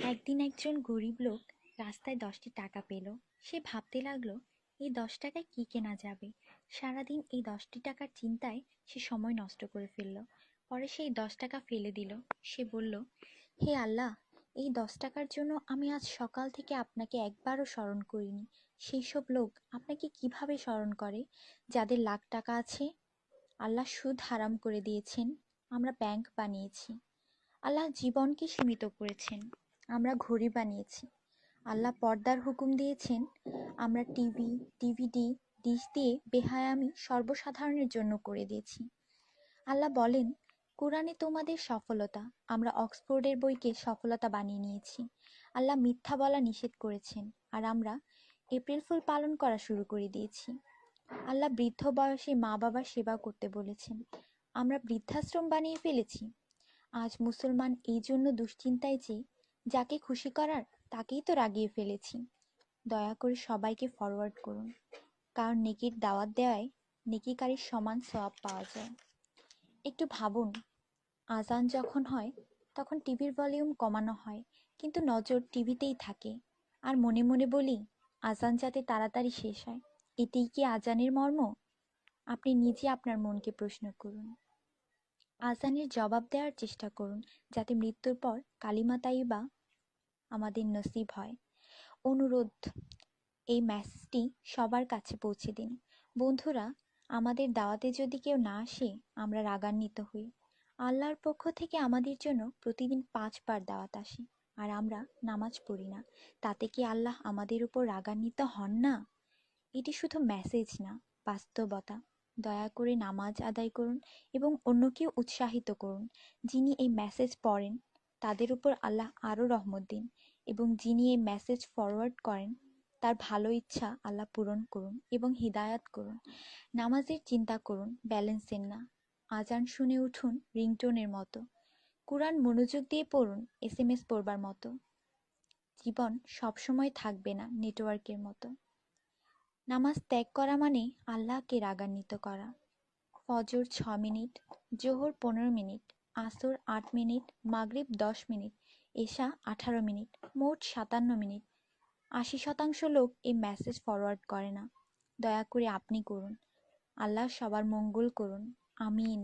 একদিন একজন গরিব লোক রাস্তায় 10টি টাকা পেল। সে ভাবতে লাগলো, এই 10 টাকায় কি কেনা যাবে। সারাদিন এই 10টি টাকার চিন্তায় সে সময় নষ্ট করে ফেলল। পরে সেই 10 টাকা ফেলে দিল। সে বলল, হে আল্লাহ, এই 10 টাকার জন্য আমি আজ সকাল থেকে আপনাকে একবারও স্মরণ করিনি। সেই সব লোক আপনাকে কিভাবে স্মরণ করে যাদের লাখ টাকা আছে? আল্লাহ সুদ হারাম করে দিয়েছেন, আমরা ব্যাংক বানিয়েছি। আল্লাহ জীবনকে সীমিত করেছেন, আমরা ঘড়ি বানিয়েছি। আল্লাহ পর্দার হুকুম দিয়েছেন, আমরা টিভি, ডিভিডি, ডিশ দিয়ে বেহায়ামি সর্বসাধারণের জন্য করে দিয়েছি। আল্লাহ বলেন, কোরআনে তোমাদের সফলতা, আমরা অক্সফোর্ডের বইকে সফলতা বানিয়ে নিয়েছি। আল্লাহ মিথ্যা বলা নিষেধ করেছেন, আর আমরা এপ্রিল ফুল পালন করা শুরু করে দিয়েছি। আল্লাহ বৃদ্ধ বয়সে মা বাবার সেবা করতে বলেছেন, আমরা বৃদ্ধাশ্রম বানিয়ে ফেলেছি। আজ মুসলমান এই জন্য দুশ্চিন্তায় যে যাকে খুশি করার তাকেই তো রাগিয়ে ফেলেছি। দয়া করে সবাইকে ফরওয়ার্ড করুন, কারণ নেকির দাওয়াত দেওয়ায় নেকিকারীর সমান সওয়াব পাওয়া যায়। একটু ভাবুন, আজান যখন হয় তখন টিভির ভলিউম কমানো হয়, কিন্তু নজর টিভিতেই থাকে। আর মনে মনে বলি, আজান যাতে তাড়াতাড়ি শেষ হয়। এটাই কি আজানের মর্ম? আপনি নিজে আপনার মনকে প্রশ্ন করুন। আজানের জবাব দেওয়ার চেষ্টা করুন, যাতে মৃত্যুর পর কালিমা তাইয়্যিবা আমাদের নসিব হয়। অনুরোধ, এই মেসেজটি সবার কাছে পৌঁছে দিন। বন্ধুরা, আমাদের দাওয়াতে যদি কেউ না আসে, আমরা রাগান্বিত হই। আল্লাহর পক্ষ থেকে আমাদের জন্য প্রতিদিন 5 বার দাওয়াত আসে, আর আমরা নামাজ পড়ি না। তাতে কি আল্লাহ আমাদের উপর রাগান্বিত হন না? এটি শুধু মেসেজ না, বাস্তবতা। দয়া করে নামাজ আদায় করুন এবং অন্যকেও উৎসাহিত করুন। যিনি এই মেসেজ পড়েন তাদের উপর আল্লাহ আরও রহমত দিন, এবং যিনি এই মেসেজ ফরওয়ার্ড করেন তার ভালো ইচ্ছা আল্লাহ পূরণ করুন এবং হিদায়াত করুন। নামাজের চিন্তা করুন, ব্যালেন্সের না। আজান শুনে উঠুন রিংটোনের মতো। কোরআন মনোযোগ দিয়ে পড়ুন, SMS পড়বার মতো। জীবন সবসময় থাকবে না নেটওয়ার্কের মতো। নামাজ ত্যাগ করা মানে আল্লাহকে রাগান্বিত করা। ফজর 6 মিনিট, জোহর 15 মিনিট, আসর 8 মিনিট, মাগরিব 10 মিনিট, এশা 18 মিনিট, মোট 57 মিনিট। 80% লোক এই মেসেজ ফরওয়ার্ড করে না। দয়া করে আপনি করুন। আল্লাহ সবার মঙ্গল করুন। আমিন।